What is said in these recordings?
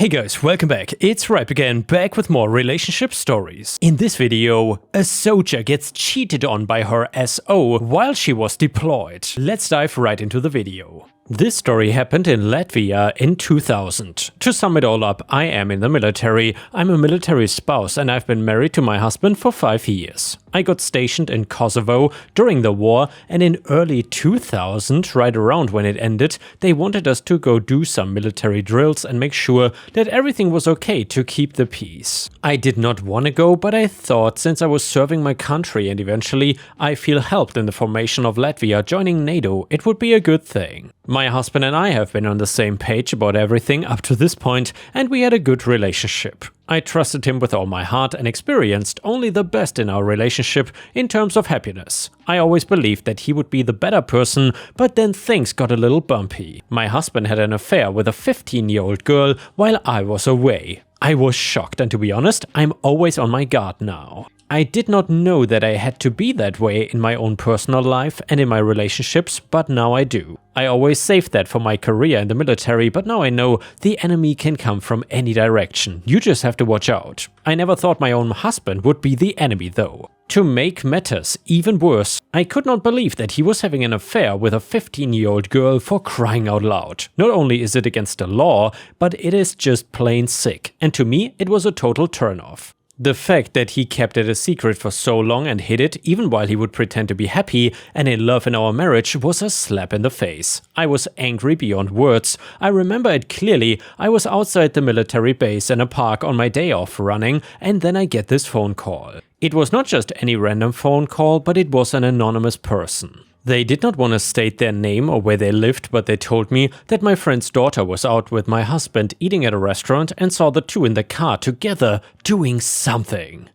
Hey guys, welcome back. It's Ripe again, back with more relationship stories. In this video, a soldier gets cheated on by her SO while she was deployed. Let's dive right into the video. This story happened in Latvia in 2000. To sum it all up, I am in the military, I'm a military spouse and I've been married to my husband for 5 years. I got stationed in Kosovo during the war, and in early 2000, right around when it ended, they wanted us to go do some military drills and make sure that everything was okay to keep the peace. I did not want to go, but I thought since I was serving my country and eventually I feel helped in the formation of Latvia joining NATO, it would be a good thing. My husband and I have been on the same page about everything up to this point, and we had a good relationship. I trusted him with all my heart and experienced only the best in our relationship in terms of happiness. I always believed that he would be the better person, but then things got a little bumpy. My husband had an affair with a 15-year-old girl while I was away. I was shocked, and to be honest, I'm always on my guard now. I did not know that I had to be that way in my own personal life and in my relationships, but now I do. I always saved that for my career in the military, but now I know the enemy can come from any direction. You just have to watch out. I never thought my own husband would be the enemy though. To make matters even worse, I could not believe that he was having an affair with a 15-year-old girl, for crying out loud. Not only is it against the law, but it is just plain sick, and to me it was a total turn-off. The fact that he kept it a secret for so long and hid it, even while he would pretend to be happy and in love in our marriage, was a slap in the face. I was angry beyond words. I remember it clearly. I was outside the military base in a park on my day off running, and then I get this phone call. It was not just any random phone call, but it was an anonymous person. They did not want to state their name or where they lived, but they told me that my friend's daughter was out with my husband eating at a restaurant and saw the two in the car together doing something.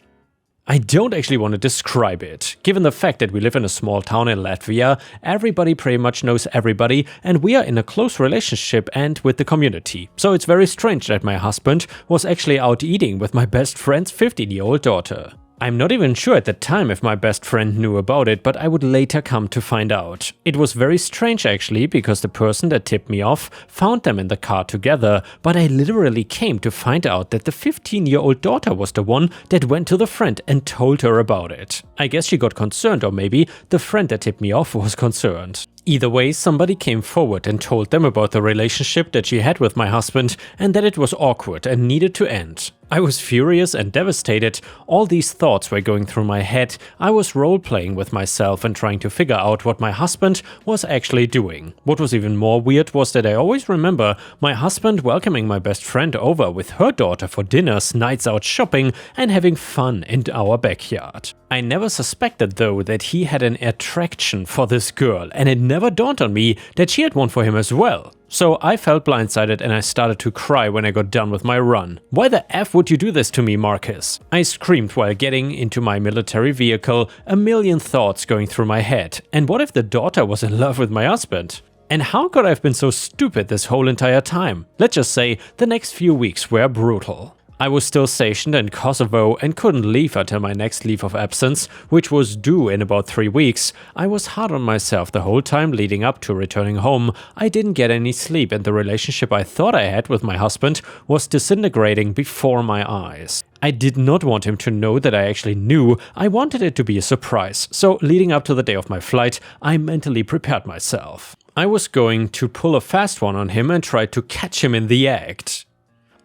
I don't actually want to describe it. Given the fact that we live in a small town in Latvia, everybody pretty much knows everybody, and we are in a close relationship and with the community. So it's very strange that my husband was actually out eating with my best friend's 15-year-old daughter. I'm not even sure at the time if my best friend knew about it, but I would later come to find out. It was very strange actually, because the person that tipped me off found them in the car together, but I literally came to find out that the 15-year-old daughter was the one that went to the friend and told her about it. I guess she got concerned, or maybe the friend that tipped me off was concerned. Either way, somebody came forward and told them about the relationship that she had with my husband and that it was awkward and needed to end. I was furious and devastated. All these thoughts were going through my head. I was role-playing with myself and trying to figure out what my husband was actually doing. What was even more weird was that I always remember my husband welcoming my best friend over with her daughter for dinners, nights out shopping, and having fun in our backyard. I never suspected though that he had an attraction for this girl, and it never dawned on me that she had one for him as well. So I felt blindsided and I started to cry when I got done with my run. Why the F would you do this to me, Marcus? I screamed while getting into my military vehicle, a million thoughts going through my head. And what if the daughter was in love with my husband? And how could I have been so stupid this whole entire time? Let's just say the next few weeks were brutal. I was still stationed in Kosovo and couldn't leave until my next leave of absence, which was due in about 3 weeks. I was hard on myself the whole time leading up to returning home. I didn't get any sleep, and the relationship I thought I had with my husband was disintegrating before my eyes. I did not want him to know that I actually knew. I wanted it to be a surprise, so leading up to the day of my flight, I mentally prepared myself. I was going to pull a fast one on him and try to catch him in the act.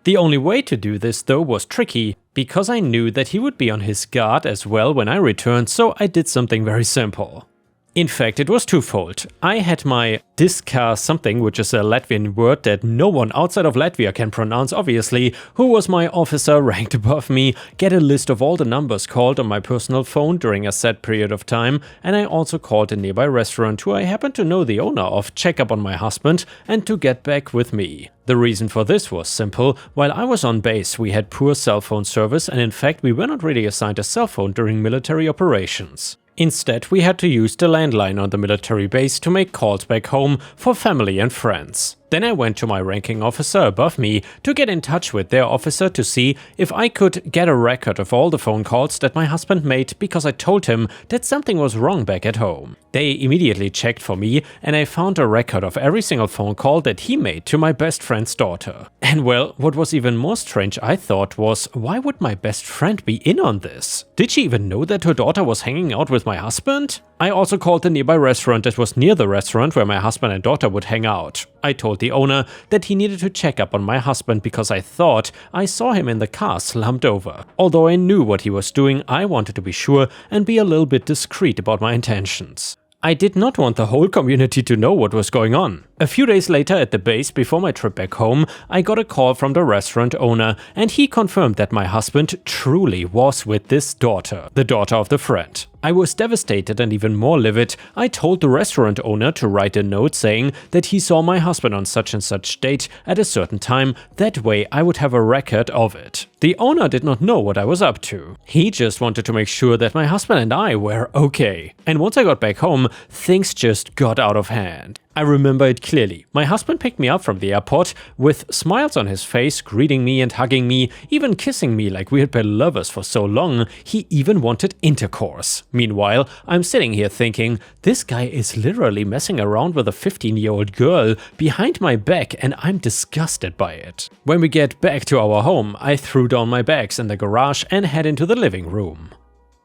The only way to do this though was tricky, because I knew that he would be on his guard as well when I returned, so I did something very simple. In fact, it was twofold. I had my Disca something, which is a Latvian word that no one outside of Latvia can pronounce obviously, who was my officer ranked above me, get a list of all the numbers called on my personal phone during a set period of time, and I also called a nearby restaurant who I happened to know the owner of, check up on my husband and to get back with me. The reason for this was simple. While I was on base, we had poor cell phone service, and in fact we were not really assigned a cell phone during military operations. Instead, we had to use the landline on the military base to make calls back home for family and friends. Then I went to my ranking officer above me to get in touch with their officer to see if I could get a record of all the phone calls that my husband made, because I told him that something was wrong back at home. They immediately checked for me and I found a record of every single phone call that he made to my best friend's daughter. And well, what was even more strange, I thought, was why would my best friend be in on this? Did she even know that her daughter was hanging out with my husband? I also called the nearby restaurant that was near the restaurant where my husband and daughter would hang out. I told the owner that he needed to check up on my husband because I thought I saw him in the car slumped over. Although I knew what he was doing, I wanted to be sure and be a little bit discreet about my intentions. I did not want the whole community to know what was going on. A few days later at the base, before my trip back home, I got a call from the restaurant owner and he confirmed that my husband truly was with this daughter, the daughter of the friend. I was devastated and even more livid. I told the restaurant owner to write a note saying that he saw my husband on such and such date at a certain time, that way I would have a record of it. The owner did not know what I was up to. He just wanted to make sure that my husband and I were okay. And once I got back home, things just got out of hand. I remember it clearly. My husband picked me up from the airport with smiles on his face, greeting me and hugging me, even kissing me like we had been lovers for so long. He even wanted intercourse. Meanwhile, I'm sitting here thinking, this guy is literally messing around with a 15-year-old girl behind my back and I'm disgusted by it. When we get back to our home, I threw down my bags in the garage and head into the living room.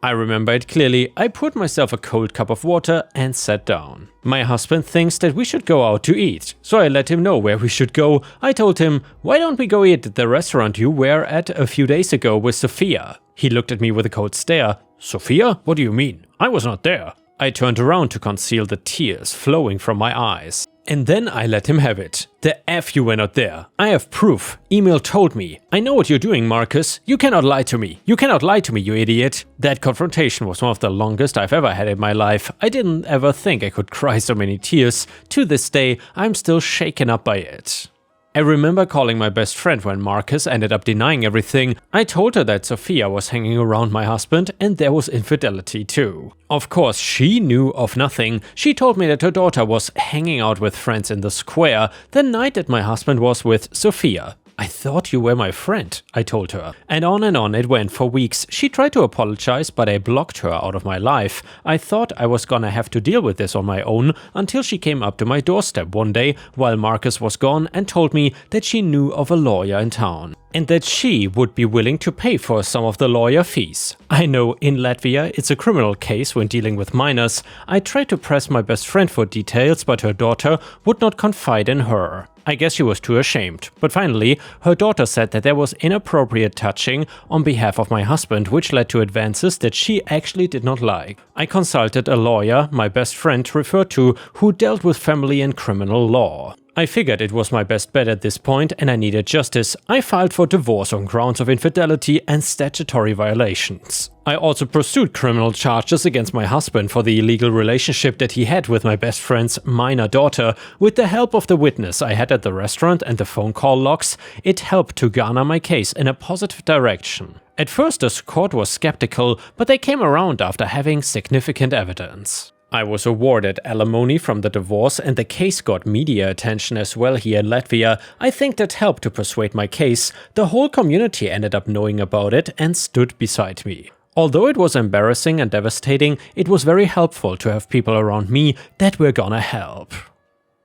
I remember it clearly. I poured myself a cold cup of water and sat down. My husband thinks that we should go out to eat, so I let him know where we should go. I told him, why don't we go eat at the restaurant you were at a few days ago with Sophia? He looked at me with a cold stare. Sophia? What do you mean? I was not there. I turned around to conceal the tears flowing from my eyes. And then I let him have it. The F you were not there. I have proof. Email told me. I know what you're doing, Marcus. You cannot lie to me. You cannot lie to me, you idiot. That confrontation was one of the longest I've ever had in my life. I didn't ever think I could cry so many tears. To this day, I'm still shaken up by it. I remember calling my best friend when Marcus ended up denying everything. I told her that Sophia was hanging around my husband and there was infidelity too. Of course, she knew of nothing. She told me that her daughter was hanging out with friends in the square the night that my husband was with Sophia. I thought you were my friend, I told her. And on it went for weeks. She tried to apologize, but I blocked her out of my life. I thought I was gonna have to deal with this on my own until she came up to my doorstep one day while Marcus was gone and told me that she knew of a lawyer in town and that she would be willing to pay for some of the lawyer fees. I know in Latvia it's a criminal case when dealing with minors. I tried to press my best friend for details, but her daughter would not confide in her. I guess she was too ashamed, but finally her daughter said that there was inappropriate touching on behalf of my husband, which led to advances that she actually did not like. I consulted a lawyer my best friend referred to who dealt with family and criminal law. I figured it was my best bet at this point and I needed justice. I filed for divorce on grounds of infidelity and statutory violations. I also pursued criminal charges against my husband for the illegal relationship that he had with my best friend's minor daughter. With the help of the witness I had at the restaurant and the phone call logs, it helped to garner my case in a positive direction. At first the court was skeptical, but they came around after having significant evidence. I was awarded alimony from the divorce and the case got media attention as well here in Latvia. I think that helped to persuade my case. The whole community ended up knowing about it and stood beside me. Although it was embarrassing and devastating, it was very helpful to have people around me that were gonna help.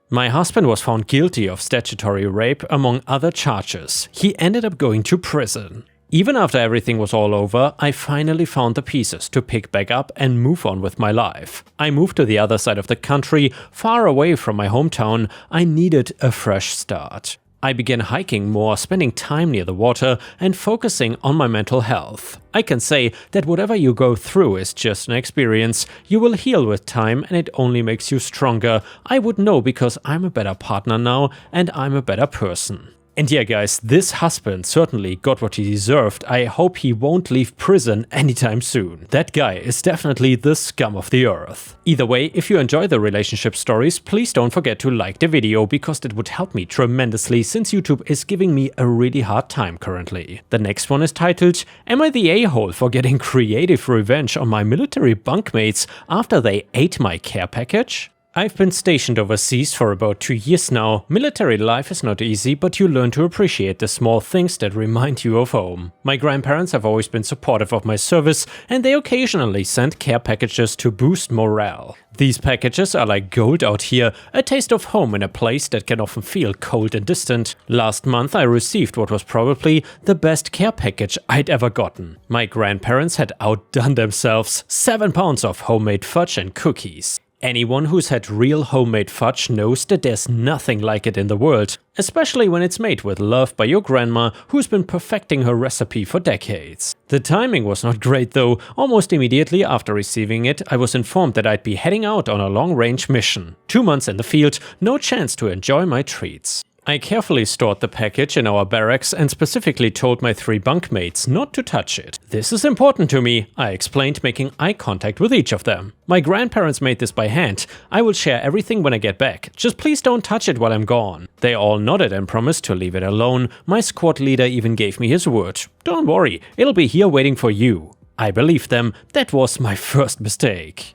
My husband was found guilty of statutory rape among other charges. He ended up going to prison. Even after everything was all over, I finally found the pieces to pick back up and move on with my life. I moved to the other side of the country, far away from my hometown. I needed a fresh start. I began hiking more, spending time near the water, and focusing on my mental health. I can say that whatever you go through is just an experience. You will heal with time and it only makes you stronger. I would know because I'm a better partner now and I'm a better person. And yeah guys, this husband certainly got what he deserved. I hope he won't leave prison anytime soon. That guy is definitely the scum of the earth. Either way, if you enjoy the relationship stories, please don't forget to like the video because it would help me tremendously since YouTube is giving me a really hard time currently. The next one is titled, Am I the a-hole for getting creative revenge on my military bunkmates after they ate my care package? I've been stationed overseas for about 2 years now. Military life is not easy, but you learn to appreciate the small things that remind you of home. My grandparents have always been supportive of my service, and they occasionally send care packages to boost morale. These packages are like gold out here, a taste of home in a place that can often feel cold and distant. Last month I received what was probably the best care package I'd ever gotten. My grandparents had outdone themselves. 7 pounds of homemade fudge and cookies. Anyone who's had real homemade fudge knows that there's nothing like it in the world, especially when it's made with love by your grandma who's been perfecting her recipe for decades. The timing was not great though. Almost immediately after receiving it, I was informed that I'd be heading out on a long-range mission. 2 months in the field, no chance to enjoy my treats. I carefully stored the package in our barracks and specifically told my 3 bunkmates not to touch it. This is important to me, I explained, making eye contact with each of them. My grandparents made this by hand. I will share everything when I get back. Just please don't touch it while I'm gone. They all nodded and promised to leave it alone. My squad leader even gave me his word. Don't worry, it'll be here waiting for you. I believed them. That was my first mistake.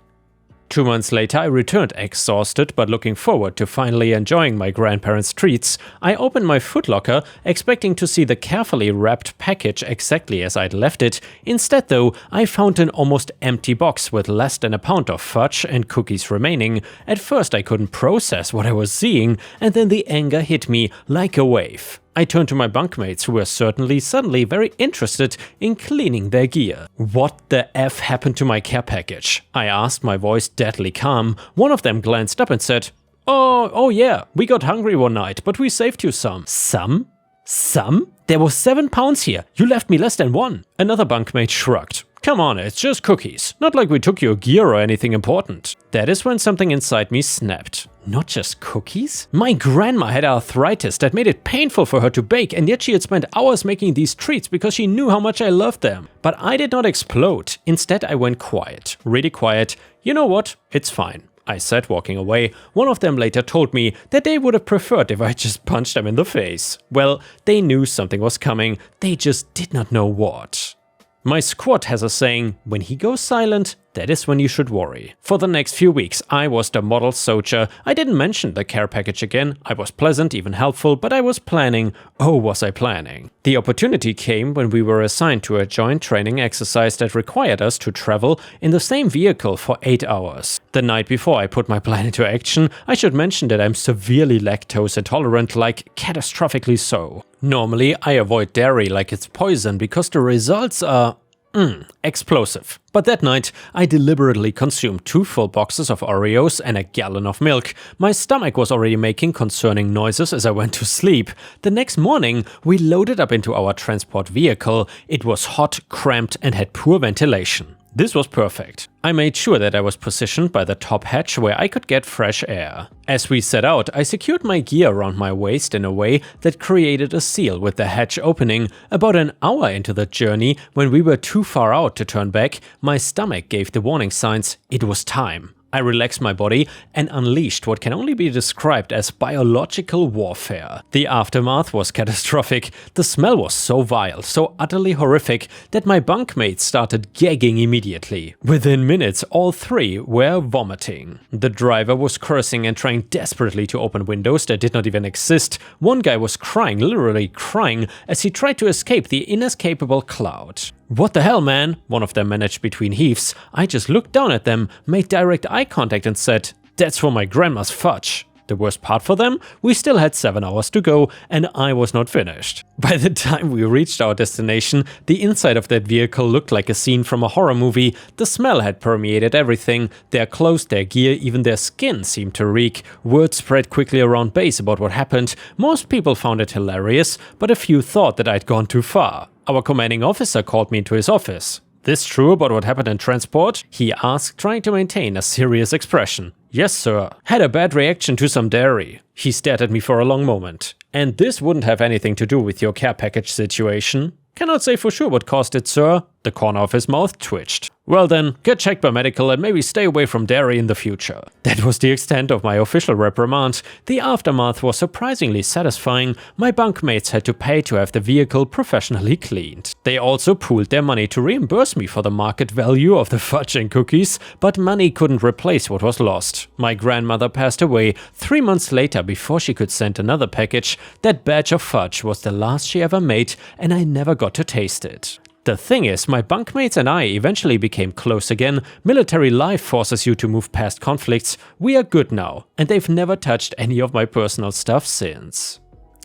2 months later, I returned exhausted but looking forward to finally enjoying my grandparents' treats. I opened my footlocker, expecting to see the carefully wrapped package exactly as I'd left it. Instead though, I found an almost empty box with less than a pound of fudge and cookies remaining. At first I couldn't process what I was seeing, and then the anger hit me like a wave. I turned to my bunkmates who were suddenly very interested in cleaning their gear. What the F happened to my care package? I asked, my voice deadly calm. One of them glanced up and said, Oh yeah, we got hungry one night, but we saved you some. Some? Some? There was 7 pounds here. You left me less than 1. Another bunkmate shrugged. Come on, it's just cookies. Not like we took your gear or anything important. That is when something inside me snapped. Not just cookies? My grandma had arthritis that made it painful for her to bake, and yet she had spent hours making these treats because she knew how much I loved them. But I did not explode. Instead, I went quiet. Really quiet. You know what? It's fine, I said, walking away. One of them later told me that they would have preferred if I just punched them in the face. Well, they knew something was coming. They just did not know what. My squad has a saying, when he goes silent, that is when you should worry. For the next few weeks, I was the model soldier. I didn't mention the care package again. I was pleasant, even helpful, but I was planning. Oh, was I planning? The opportunity came when we were assigned to a joint training exercise that required us to travel in the same vehicle for 8 hours. The night before I put my plan into action, I should mention that I'm severely lactose intolerant, like catastrophically so. Normally, I avoid dairy like it's poison because the results are explosive. But that night, I deliberately consumed 2 full boxes of Oreos and a gallon of milk. My stomach was already making concerning noises as I went to sleep. The next morning, we loaded up into our transport vehicle. It was hot, cramped, and had poor ventilation. This was perfect. I made sure that I was positioned by the top hatch where I could get fresh air. As we set out, I secured my gear around my waist in a way that created a seal with the hatch opening. About an hour into the journey, when we were too far out to turn back, my stomach gave the warning signs. It was time. I relaxed my body and unleashed what can only be described as biological warfare. The aftermath was catastrophic. The smell was so vile, so utterly horrific, that my bunkmates started gagging immediately. Within minutes, all 3 were vomiting. The driver was cursing and trying desperately to open windows that did not even exist. One guy was crying, literally crying, as he tried to escape the inescapable cloud. What the hell, man? One of them managed between heaves. I just looked down at them, made direct eye contact and said, that's for my grandma's fudge. The worst part for them? We still had 7 hours to go and I was not finished. By the time we reached our destination, the inside of that vehicle looked like a scene from a horror movie. The smell had permeated everything. Their clothes, their gear, even their skin seemed to reek. Word spread quickly around base about what happened. Most people found it hilarious, but a few thought that I'd gone too far. Our commanding officer called me into his office. This true about what happened in transport? He asked, trying to maintain a serious expression. Yes, sir. Had a bad reaction to some dairy. He stared at me for a long moment. And this wouldn't have anything to do with your care package situation? Cannot say for sure what caused it, sir. The corner of his mouth twitched. Well then, get checked by medical and maybe stay away from dairy in the future. That was the extent of my official reprimand. The aftermath was surprisingly satisfying. My bunkmates had to pay to have the vehicle professionally cleaned. They also pooled their money to reimburse me for the market value of the fudge and cookies, but money couldn't replace what was lost. My grandmother passed away 3 months later before she could send another package. That batch of fudge was the last she ever made, and I never got to taste it. The thing is, my bunkmates and I eventually became close again. Military life forces you to move past conflicts. We are good now, and they've never touched any of my personal stuff since.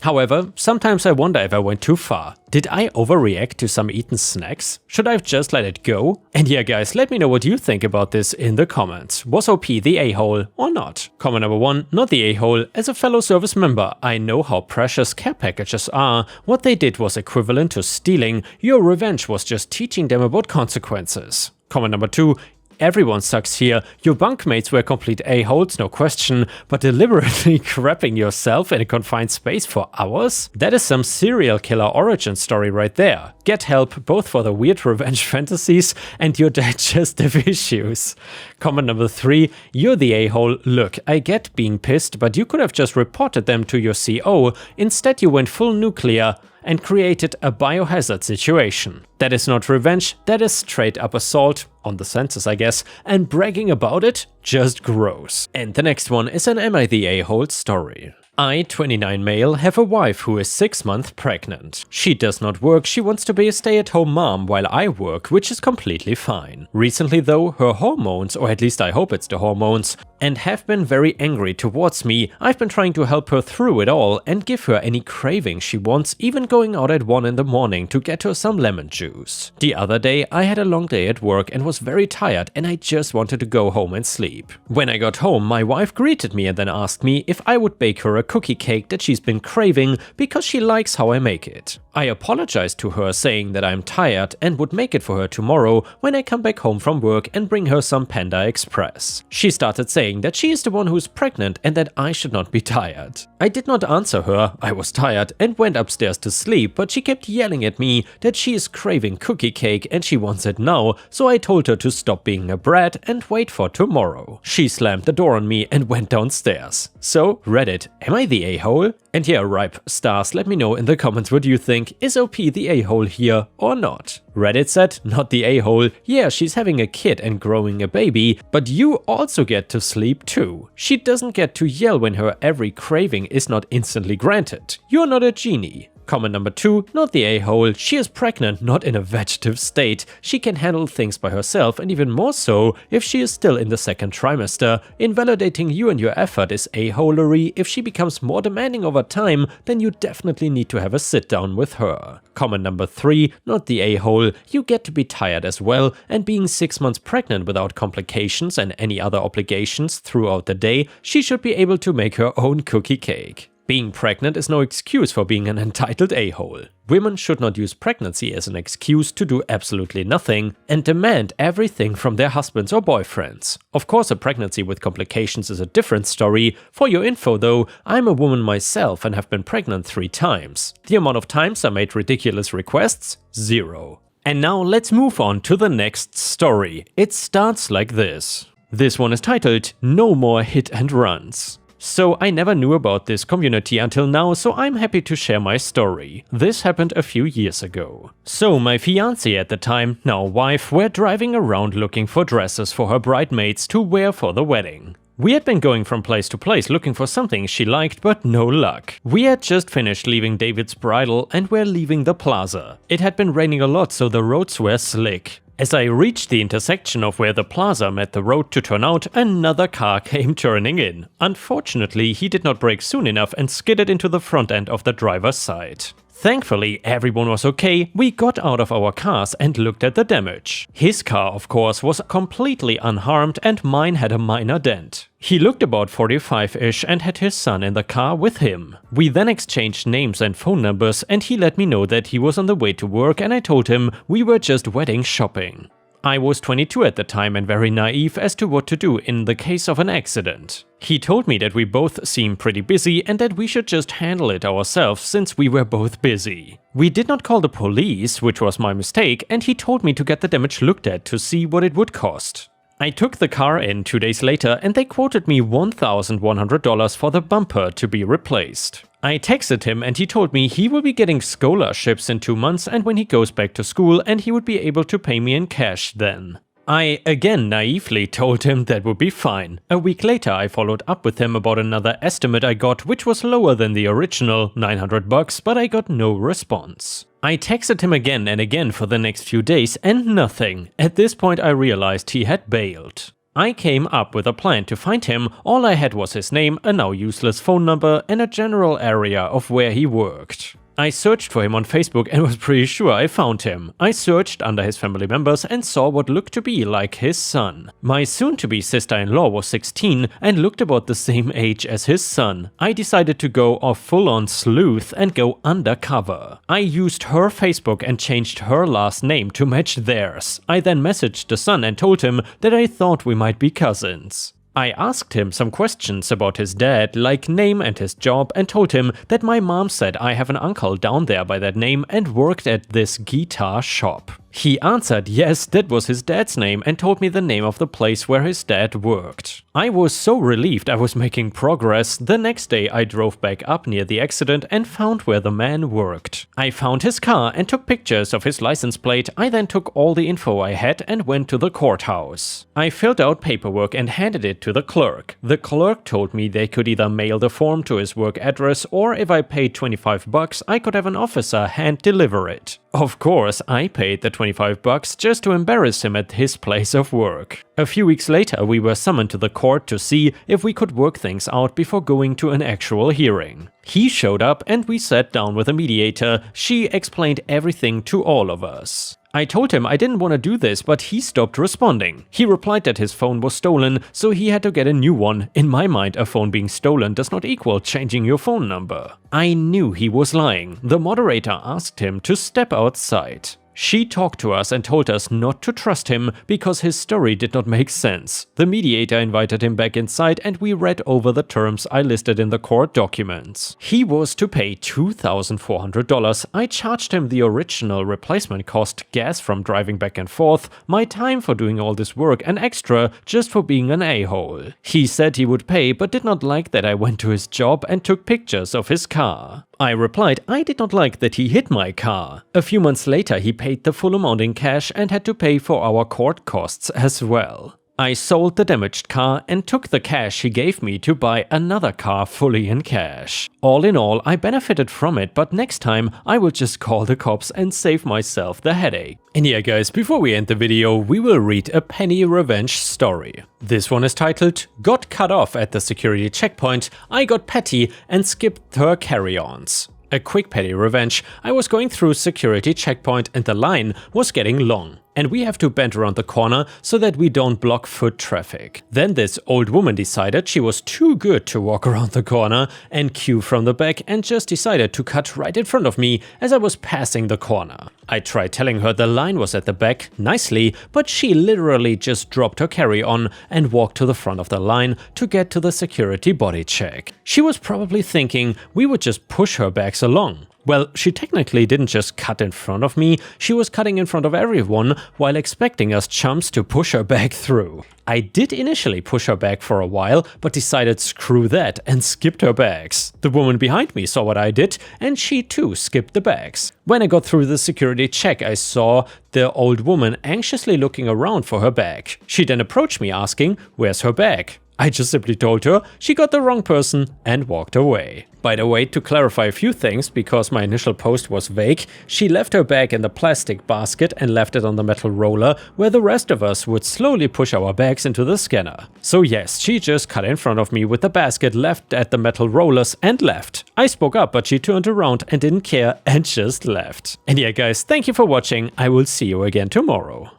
However, sometimes I wonder if I went too far. Did I overreact to some eaten snacks? Should I have just let it go? And yeah guys, let me know what you think about this in the comments. Was OP the a-hole or not? Comment number 1, not the a-hole. As a fellow service member, I know how precious care packages are. What they did was equivalent to stealing. Your revenge was just teaching them about consequences. Comment number 2, everyone sucks here. Your bunkmates were complete a-holes, no question, but deliberately crapping yourself in a confined space for hours? That is some serial killer origin story right there. Get help both for the weird revenge fantasies and your digestive issues. Comment number 3, you're the a-hole. Look, I get being pissed, but you could have just reported them to your CO. Instead you went full nuclear and created a biohazard situation. That is not revenge, that is straight up assault, on the senses I guess, and bragging about it? Just gross. And the next one is an Am I the a-hole story. I, 29 male, have a wife who is 6 months pregnant. She does not work, she wants to be a stay-at-home mom while I work, which is completely fine. Recently though, her hormones, or at least I hope it's the hormones, and have been very angry towards me. I've been trying to help her through it all and give her any craving she wants, even going out at 1 in the morning to get her some lemon juice. The other day I had a long day at work and was very tired and I just wanted to go home and sleep. When I got home, my wife greeted me and then asked me if I would bake her a cookie cake that she's been craving because she likes how I make it. I apologized to her saying that I'm tired and would make it for her tomorrow when I come back home from work and bring her some Panda Express. She started saying that she is the one who's pregnant and that I should not be tired. I did not answer her, I was tired and went upstairs to sleep, but she kept yelling at me that she is craving cookie cake and she wants it now, so I told her to stop being a brat and wait for tomorrow. She slammed the door on me and went downstairs. So, Reddit, am I the a-hole? And yeah, ripe stars, let me know in the comments what you think. Is OP the a-hole here or not? Reddit said, not the a-hole. Yeah, she's having a kid and growing a baby, but you also get to sleep too. She doesn't get to yell when her every craving is not instantly granted. You're not a genie. Comment number 2, not the a-hole. She is pregnant, not in a vegetative state. She can handle things by herself and even more so if she is still in the 2nd trimester. Invalidating you and your effort is a-holery. If she becomes more demanding over time, then you definitely need to have a sit down with her. Comment number 3, not the a-hole. You get to be tired as well, and being 6 months pregnant without complications and any other obligations throughout the day, she should be able to make her own cookie cake. Being pregnant is no excuse for being an entitled a-hole. Women should not use pregnancy as an excuse to do absolutely nothing and demand everything from their husbands or boyfriends. Of course, a pregnancy with complications is a different story. For your info though, I'm a woman myself and have been pregnant 3 times. The amount of times I made ridiculous requests? 0. And now let's move on to the next story. It starts like this. This one is titled, No More Hit and Runs. So I never knew about this community until now, so I'm happy to share my story. This happened a few years ago. So my fiancée at the time, now wife, were driving around looking for dresses for her bridesmaids to wear for the wedding. We had been going from place to place looking for something she liked, but no luck. We had just finished leaving David's bridal and were leaving the plaza. It had been raining a lot, so the roads were slick. As I reached the intersection of where the plaza met the road to turn out, another car came turning in. Unfortunately, he did not brake soon enough and skidded into the front end of the driver's side. Thankfully, everyone was okay. We got out of our cars and looked at the damage. His car, of course, was completely unharmed and mine had a minor dent. He looked about 45-ish and had his son in the car with him. We then exchanged names and phone numbers and he let me know that he was on the way to work and I told him we were just wedding shopping. I was 22 at the time and very naive as to what to do in the case of an accident. He told me that we both seemed pretty busy and that we should just handle it ourselves since we were both busy. We did not call the police, which was my mistake, and he told me to get the damage looked at to see what it would cost. I took the car in 2 days later and they quoted me $1,100 for the bumper to be replaced. I texted him and he told me he will be getting scholarships in 2 months and when he goes back to school and he would be able to pay me in cash then. I again naively told him that would be fine. A week later I followed up with him about another estimate I got, which was lower than the original $900, but I got no response. I texted him again and again for the next few days and nothing. At this point I realized he had bailed. I came up with a plan to find him. All I had was his name, a now useless phone number, and a general area of where he worked. I searched for him on Facebook and was pretty sure I found him. I searched under his family members and saw what looked to be like his son. My soon-to-be sister-in-law was 16 and looked about the same age as his son. I decided to go off full-on sleuth and go undercover. I used her Facebook and changed her last name to match theirs. I then messaged the son and told him that I thought we might be cousins. I asked him some questions about his dad, like name and his job, and told him that my mom said I have an uncle down there by that name and worked at this guitar shop. He answered yes, that was his dad's name and told me the name of the place where his dad worked. I was so relieved I was making progress. The next day I drove back up near the accident and found where the man worked. I found his car and took pictures of his license plate. I then took all the info I had and went to the courthouse. I filled out paperwork and handed it to the clerk. The clerk told me they could either mail the form to his work address or if I paid $25 I could have an officer hand deliver it. Of course, I paid the $25 just to embarrass him at his place of work. A few weeks later, we were summoned to the court to see if we could work things out before going to an actual hearing. He showed up and we sat down with a mediator. She explained everything to all of us. I told him I didn't want to do this, but he stopped responding. He replied that his phone was stolen, so he had to get a new one. In my mind, a phone being stolen does not equal changing your phone number. I knew he was lying. The moderator asked him to step outside. She talked to us and told us not to trust him because his story did not make sense. The mediator invited him back inside and we read over the terms I listed in the court documents. He was to pay $2,400. I charged him the original replacement cost, gas from driving back and forth, my time for doing all this work and extra just for being an a-hole. He said he would pay but did not like that I went to his job and took pictures of his car. I replied I did not like that he hit my car. A few months later he paid the full amount in cash and had to pay for our court costs as well. I sold the damaged car and took the cash he gave me to buy another car fully in cash. All in all, I benefited from it, but next time I will just call the cops and save myself the headache. And yeah guys, before we end the video, we will read a penny revenge story. This one is titled, Got cut off at the security checkpoint, I got petty and skipped her carry-ons. A quick petty revenge. I was going through security checkpoint and the line was getting long. And we have to bend around the corner so that we don't block foot traffic. Then this old woman decided she was too good to walk around the corner and queue from the back and just decided to cut right in front of me as I was passing the corner. I tried telling her the line was at the back nicely, but she literally just dropped her carry-on and walked to the front of the line to get to the security body check. She was probably thinking we would just push her bags along. Well, she technically didn't just cut in front of me, she was cutting in front of everyone while expecting us chumps to push her back through. I did initially push her back for a while, but decided screw that and skipped her bags. The woman behind me saw what I did and she too skipped the bags. When I got through the security check, I saw the old woman anxiously looking around for her bag. She then approached me asking, "Where's her bag?" I just simply told her she got the wrong person and walked away. By the way, to clarify a few things, because my initial post was vague, she left her bag in the plastic basket and left it on the metal roller where the rest of us would slowly push our bags into the scanner. So yes, she just cut in front of me with the basket left at the metal rollers and left. I spoke up, but she turned around and didn't care and just left. And yeah guys, thank you for watching. I will see you again tomorrow.